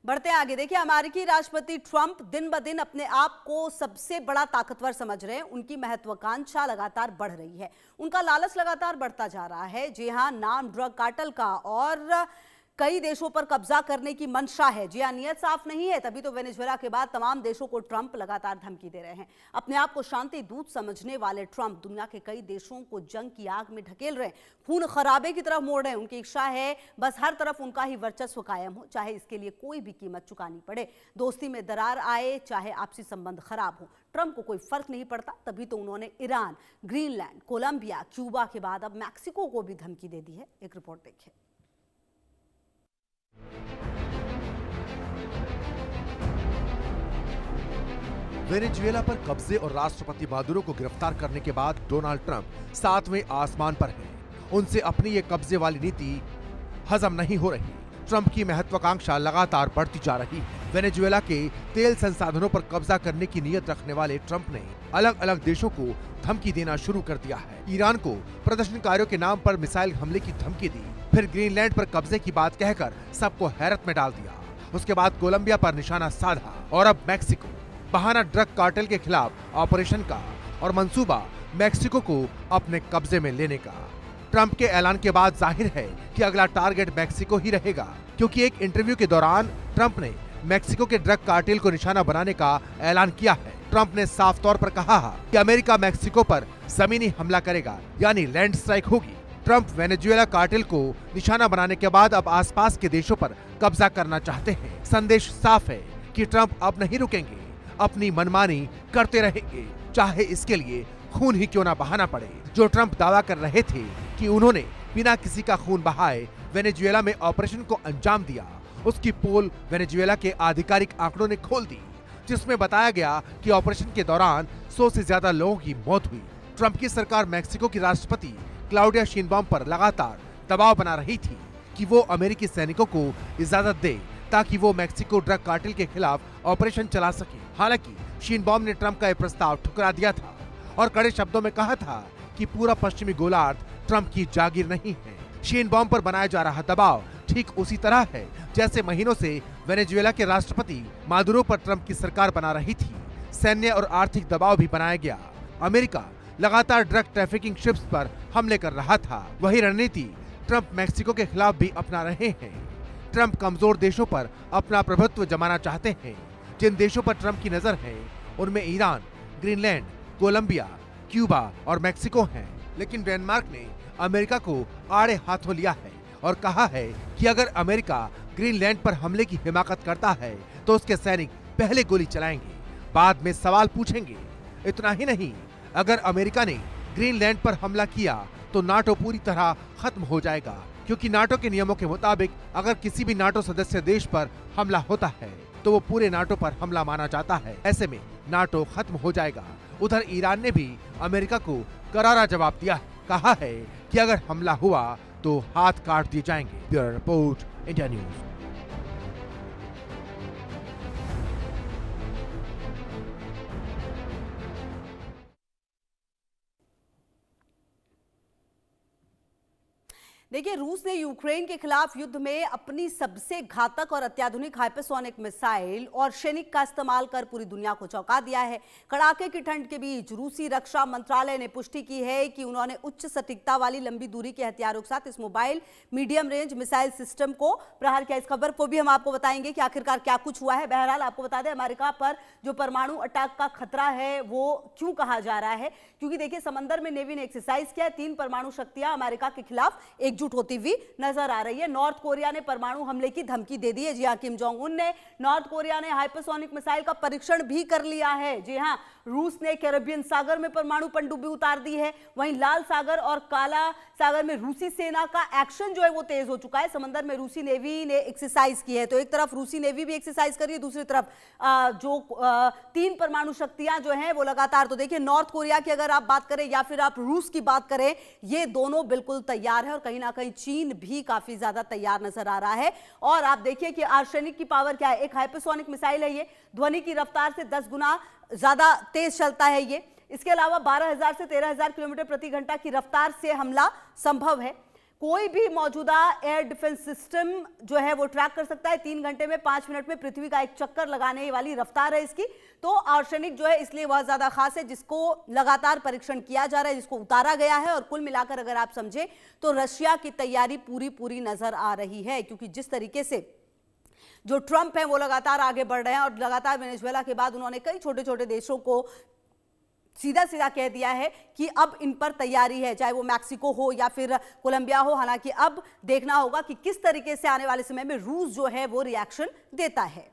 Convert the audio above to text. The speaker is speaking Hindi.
बढ़ते आगे, देखिए अमेरिकी राष्ट्रपति ट्रंप दिन ब दिन अपने आप को सबसे बड़ा ताकतवर समझ रहे हैं। उनकी महत्वाकांक्षा लगातार बढ़ रही है, उनका लालच लगातार बढ़ता जा रहा है। जी हां, नाम ड्रग कार्टेल का और कई देशों पर कब्जा करने की मंशा है। जी हां, नियत साफ नहीं है, तभी तो वेनेजुएला के बाद तमाम देशों को ट्रंप लगातार धमकी दे रहे हैं। अपने आप को शांति दूत समझने वाले ट्रंप दुनिया के कई देशों को जंग की आग में ढकेल रहे हैं, खून खराबे की तरफ मोड़ रहे हैं। उनकी इच्छा है बस हर तरफ उनका ही वर्चस्व कायम हो, चाहे इसके लिए कोई भी कीमत चुकानी पड़े। दोस्ती में दरार आए, चाहे आपसी संबंध खराब हो, ट्रंप को कोई फर्क नहीं पड़ता। तभी तो उन्होंने ईरान, ग्रीनलैंड, कोलंबिया, क्यूबा के बाद अब मैक्सिको को भी धमकी दे दी है। एक रिपोर्ट देखिए। वेनेजुएला पर कब्जे और राष्ट्रपति मादुरो को गिरफ्तार करने के बाद डोनाल्ड ट्रंप 7वें आसमान पर हैं। उनसे अपनी ये कब्जे वाली नीति हजम नहीं हो रही। ट्रंप की महत्वाकांक्षा लगातार बढ़ती जा रही है। वेनेजुएला के तेल संसाधनों पर कब्जा करने की नीयत रखने वाले ट्रंप ने अलग अलग देशों को धमकी देना शुरू कर दिया है। ईरान को प्रदर्शनकारियों के नाम पर मिसाइल हमले की धमकी दी, फिर ग्रीनलैंड पर कब्जे की बात कहकर सबको हैरत में डाल दिया। उसके बाद कोलंबिया पर निशाना साधा और अब मैक्सिको। बहाना ड्रग कार्टेल के खिलाफ ऑपरेशन का और मंसूबा मैक्सिको को अपने कब्जे में लेने का। ट्रंप के ऐलान के बाद जाहिर है कि अगला टारगेट मैक्सिको ही रहेगा, क्योंकि एक इंटरव्यू के दौरान ट्रंप ने मैक्सिको के ड्रग कार्टेल को निशाना बनाने का ऐलान किया है। ट्रंप ने साफ तौर पर कहा कि अमेरिका मैक्सिको पर जमीनी हमला करेगा, यानी लैंड स्ट्राइक होगी। ट्रंप वेनेजुएला कार्टेल को निशाना बनाने के बाद अब आसपास के देशों पर कब्जा करना चाहते हैं। संदेश साफ है कि ट्रंप अब नहीं रुकेंगे, अपनी मनमानी करते रहेंगे, चाहे इसके लिए खून ही क्यों ना बहाना पड़े। जो ट्रंप दावा कर रहे थे कि उन्होंने बिना किसी का खून बहाए वेनेजुएला में ऑपरेशन को अंजाम दिया, उसकी पोल वेनेजुएला के आधिकारिक आंकड़ों ने खोल दी, जिसमें बताया गया कि ऑपरेशन के दौरान 100 से ज्यादा लोगों की मौत हुई। ट्रंप की सरकार मैक्सिको की राष्ट्रपति क्लाउडिया शेनबाउम पर लगातार दबाव बना रही थी कि वो अमेरिकी सैनिकों को इजाजत दे ताकि वो मैक्सिको ड्रग कार्टेल के खिलाफ ऑपरेशन चला सके। हालांकि शेनबाउम ने ट्रंप का यह प्रस्ताव ठुकरा दिया था और कड़े शब्दों में कहा था कि पूरा पश्चिमी गोलार्ध ट्रंप की जागीर नहीं है। शेनबाउम पर बनाया जा रहा दबाव ठीक उसी तरह है जैसे महीनों से वेनेजुएला के राष्ट्रपति मादुरो पर ट्रंप की सरकार बना रही थी। सैन्य और आर्थिक दबाव भी बनाया गया। अमेरिका लगातार ड्रग ट्रैफिकिंग शिप्स पर हमले कर रहा था। वही रणनीति ट्रंप मैक्सिको के खिलाफ भी अपना रहे हैं। ट्रंप कमजोर देशों पर अपना प्रभुत्व जमाना चाहते हैं। जिन देशों पर ट्रंप की नजर है उनमें ईरान, ग्रीनलैंड, कोलंबिया, क्यूबा और मैक्सिको हैं। लेकिन डेनमार्क ने अमेरिका को आड़े हाथों लिया है और कहा है कि अगर अमेरिका ग्रीनलैंड पर हमले की हिमाकत करता है तो उसके सैनिक पहले गोली चलाएंगे, बाद में सवाल पूछेंगे। इतना ही नहीं, अगर अमेरिका ने ग्रीनलैंड पर हमला किया तो नाटो पूरी तरह खत्म हो जाएगा, क्योंकि नाटो के नियमों के मुताबिक अगर किसी भी नाटो सदस्य देश पर हमला होता है तो वो पूरे नाटो पर हमला माना जाता है। ऐसे में नाटो खत्म हो जाएगा। उधर ईरान ने भी अमेरिका को करारा जवाब दिया है। कहा है कि अगर हमला हुआ तो हाथ काट दिए जाएंगे। Bureau report, India news. देखिए, रूस ने यूक्रेन के खिलाफ युद्ध में अपनी सबसे घातक और अत्याधुनिक हाइपरसोनिक मिसाइल और शेनिक का इस्तेमाल कर पूरी दुनिया को चौंका दिया है। कड़ाके की ठंड के बीच रूसी रक्षा मंत्रालय ने पुष्टि की है कि उन्होंने उच्च सटीकता वाली लंबी दूरी के हथियारों के साथ इस mobile medium range missile system को प्रहार किया। इस खबर को भी हम आपको बताएंगे कि आखिरकार क्या कुछ हुआ है। बहरहाल आपको बता दें, अमेरिका पर जो परमाणु अटैक का खतरा है वो क्यों कहा जा रहा है, क्योंकि देखिए समंदर में नेवी ने एक्सरसाइज किया है। 3 परमाणु शक्तियां अमेरिका के खिलाफ एकजुट होती हुई नजर आ रही है। नॉर्थ कोरिया ने परमाणु हमले की धमकी दे दी है। जी हां, किम जोंग उन ने नॉर्थ कोरिया ने हाइपरसोनिक मिसाइल का परीक्षण भी कर लिया है। जी हां, रूस ने कैरेबियन सागर में परमाणु पनडुब्बी उतार दी है। वहीं लाल सागर और काला सागर में रूसी सेना का एक्शन जो है वो तेज हो चुका है। समंदर में रूसी नेवी ने एक्सरसाइज की है। तो एक तरफ रूसी नेवी भी एक्सरसाइज कर रही है, दूसरी तरफ जो 3 परमाणु शक्तियां जो हैं वो लगातार, तो देखिए नॉर्थ कोरिया की अगर आप बात करें या फिर आप रूस की बात करें, ये दोनों बिल्कुल तैयार है और कहीं ना कहीं चीन भी काफी ज्यादा तैयार नजर आ रहा है। और आप देखिए कि आर्सेनिक की पावर क्या है। एक हाइपरसोनिक मिसाइल है, ये ध्वनि की रफ्तार से 10 गुना ज्यादा तेज चलता है ये। इसके अलावा 12,000 से 13,000 किलोमीटर प्रति घंटा की रफ्तार से हमला संभव है। कोई भी मौजूदा एयर डिफेंस सिस्टम जो है वो ट्रैक कर सकता है। 3 घंटे में 5 मिनट में पृथ्वी का एक चक्कर लगाने वाली रफ्तार है इसकी। तो आर्सेनिक जो है इसलिए बहुत ज्यादा खास है, जिसको लगातार परीक्षण किया जा रहा है, जिसको उतारा गया है। और कुल मिलाकर अगर आप समझे तो रशिया की तैयारी पूरी नजर आ रही है, क्योंकि जिस तरीके से जो ट्रंप है वो लगातार आगे बढ़ रहे हैं और लगातार वेनेजुएला के बाद उन्होंने कई छोटे छोटे देशों को सीधा सीधा कह दिया है कि अब इन पर तैयारी है, चाहे वो मैक्सिको हो या फिर कोलंबिया हो। हालांकि अब देखना होगा कि किस तरीके से आने वाले समय में रूस जो है वो रिएक्शन देता है।